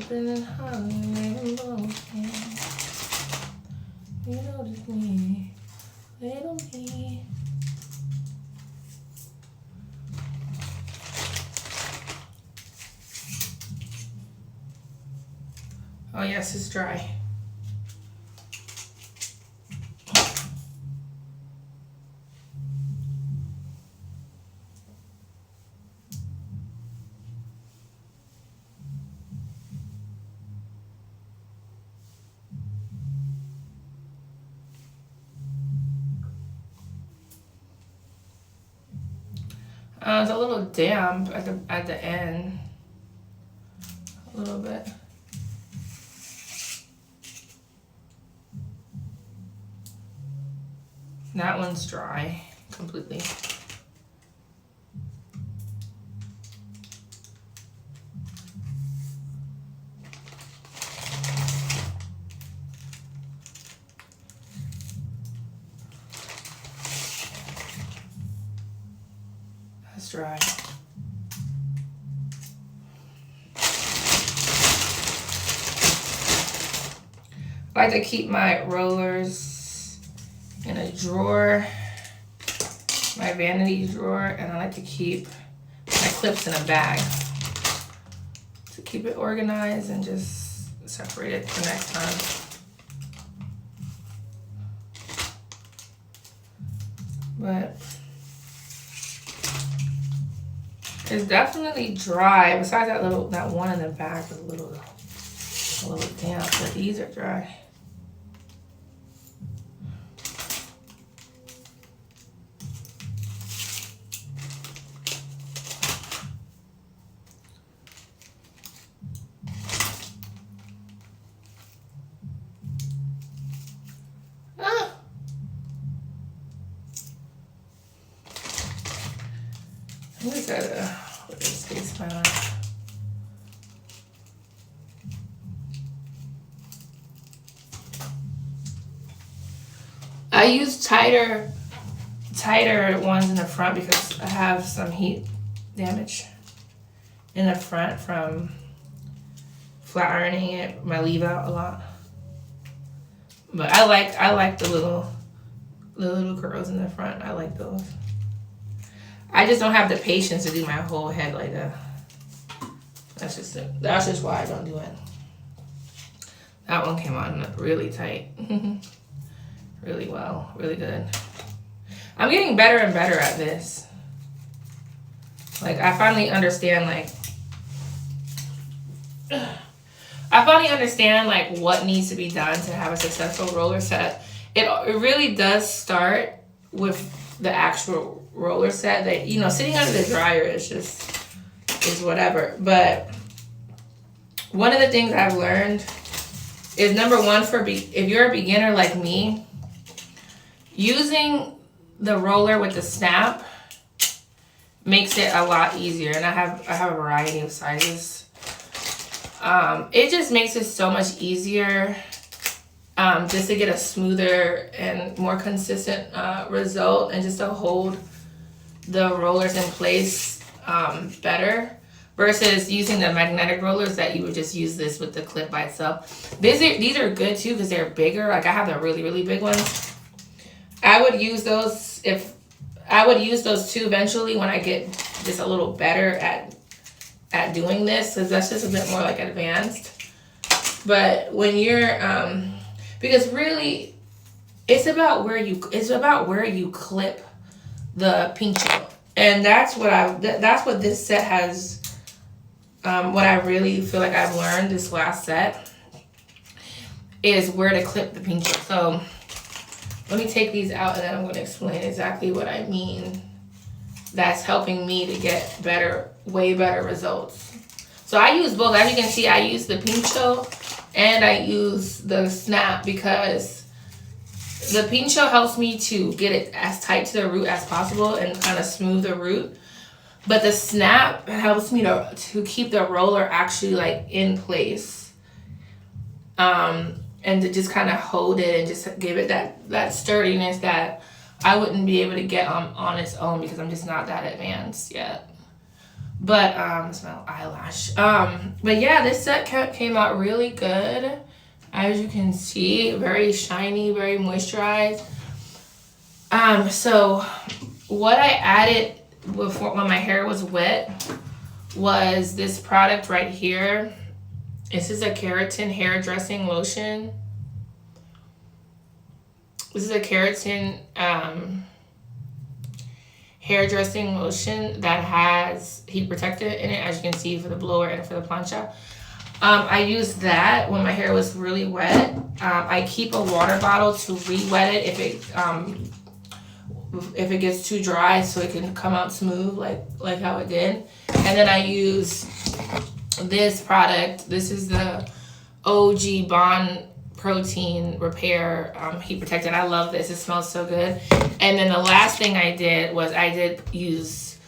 Spinning high, little you notice me, little me. Oh yes, it's dry. It's a little damp at the end, a little bit. That one's dry completely. That's dry. I like to keep my rollers in a drawer, my vanity drawer, and I like to keep my clips in a bag to keep it organized and just separate it for next time. But it's definitely dry. Besides that one in the back is a little damp, but these are dry. What is this smell like? I use tighter ones in the front because I have some heat damage in the front from flat ironing it, my leave out a lot. But I like the little curls in the front. I like those. I just don't have the patience to do my whole head like that. That's just it. That's just why I don't do it. That one came on really tight. Really well. Really good. I'm getting better and better at this. Like, I finally understand, what needs to be done to have a successful roller set. It really does start with the actual roller set that, sitting under the dryer is whatever. But one of the things I've learned is, number one, if you're a beginner like me, using the roller with the snap makes it a lot easier. And I have a variety of sizes. It just makes it so much easier just to get a smoother and more consistent result, and just to hold the rollers in place better versus using the magnetic rollers that you would just use this with the clip by itself. These are good too because they're bigger. Like, I have the really, really big ones. I would use those too eventually when I get just a little better at doing this, because that's just a bit more like advanced. But when you're because really it's about where you clip the pincho, and that's what this set has. What I really feel like I've learned this last set is where to clip the pincho. So let me take these out, and then I'm going to explain exactly what I mean. That's helping me to get way better results. So I use both. As you can see, I use the pincho and I use the snap, because the pincho helps me to get it as tight to the root as possible and kind of smooth the root. But the snap helps me to keep the roller actually like in place. And to just kind of hold it and just give it that sturdiness that I wouldn't be able to get on its own, because I'm just not that advanced yet. But it's my eyelash. But yeah, this set came out really good. As you can see, very shiny, very moisturized. So what I added before when my hair was wet was this product right here. This is a keratin hair dressing lotion. This is a keratin hair dressing lotion that has heat protectant in it, as you can see, for the blower and for the plancha. I used that when my hair was really wet. I keep a water bottle to re-wet it if it gets too dry, so it can come out smooth like how it did. And then I use this product. This is the OG Bond Protein Repair Heat Protectant. I love this. It smells so good. And then the last thing I did was I did use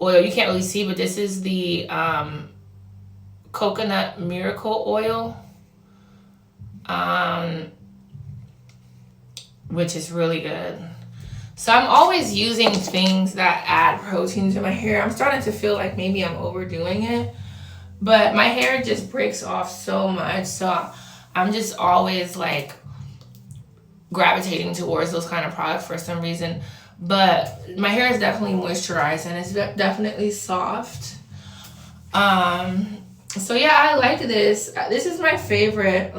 oil. You can't really see, but this is the Coconut Miracle Oil, which is really good. So I'm always using things that add protein to my hair. I'm starting to feel like maybe I'm overdoing it, but my hair just breaks off so much. So I'm just always like gravitating towards those kind of products for some reason. But my hair is definitely moisturized and it's definitely soft. So yeah, I like this. This is my favorite,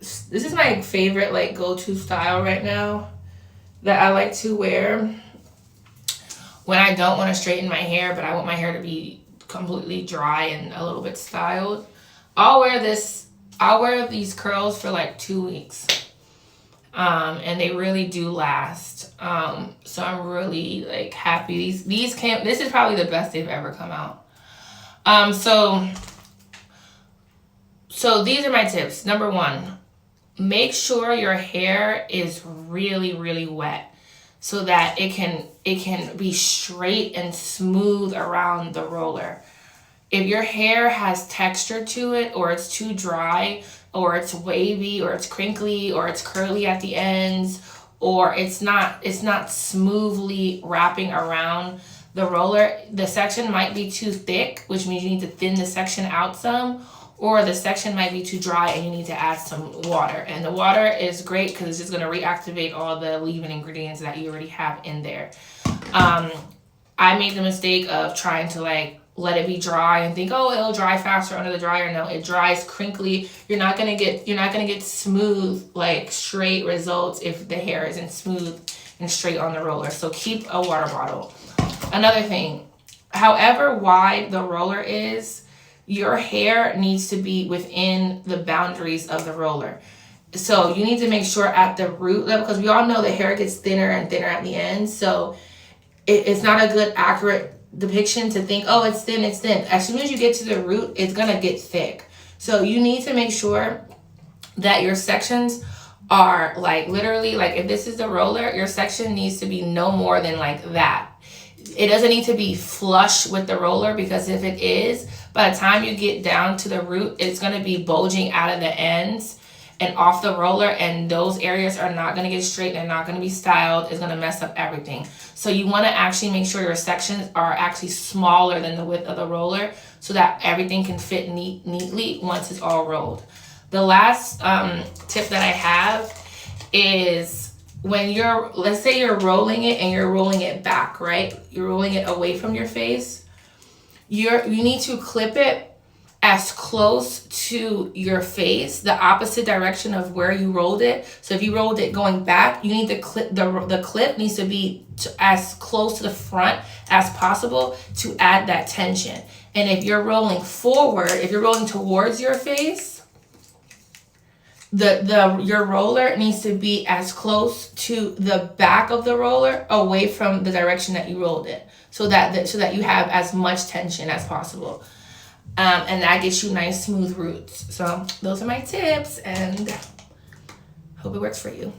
this is my favorite like go-to style right now that I like to wear when I don't want to straighten my hair, but I want my hair to be completely dry and a little bit styled. I'll wear these curls for like 2 weeks. And they really do last. So I'm really like happy. This is probably the best they've ever come out. So these are my tips. Number 1, make sure your hair is really, really wet so that it can be straight and smooth around the roller. If your hair has texture to it, or it's too dry, or it's wavy, or it's crinkly, or it's curly at the ends, or it's not smoothly wrapping around the roller, the section might be too thick, which means you need to thin the section out some, or the section might be too dry and you need to add some water. And the water is great because it's just going to reactivate all the leave-in ingredients that you already have in there. I made the mistake of trying to like let it be dry and think, oh, it'll dry faster under the dryer. No, it dries crinkly. You're not gonna get smooth, like straight results if the hair isn't smooth and straight on the roller. So keep a water bottle. Another thing, however wide the roller is, your hair needs to be within the boundaries of the roller. So you need to make sure at the root level, because we all know the hair gets thinner and thinner at the end. So it's not a good accurate depiction to think, oh, it's thin, it's thin. As soon as you get to the root, it's gonna get thick. So you need to make sure that your sections are like literally, like if this is the roller, your section needs to be no more than like that. It doesn't need to be flush with the roller, because if it is, by the time you get down to the root, it's going to be bulging out of the ends and off the roller, and those areas are not going to get straight. They're not going to be styled. It's going to mess up everything. So you want to actually make sure your sections are actually smaller than the width of the roller so that everything can fit neatly once it's all rolled. The last tip that I have is when let's say you're rolling it and you're rolling it back, right? You're rolling it away from your face. You need to clip it as close to your face, the opposite direction of where you rolled it. So if you rolled it going back, you need to clip, the clip needs to be as close to the front as possible to add that tension. And if you're rolling forward, if you're rolling towards your face, your roller needs to be as close to the back of the roller away from the direction that you rolled it, so that you have as much tension as possible. And that gets you nice smooth roots. So those are my tips, and hope it works for you.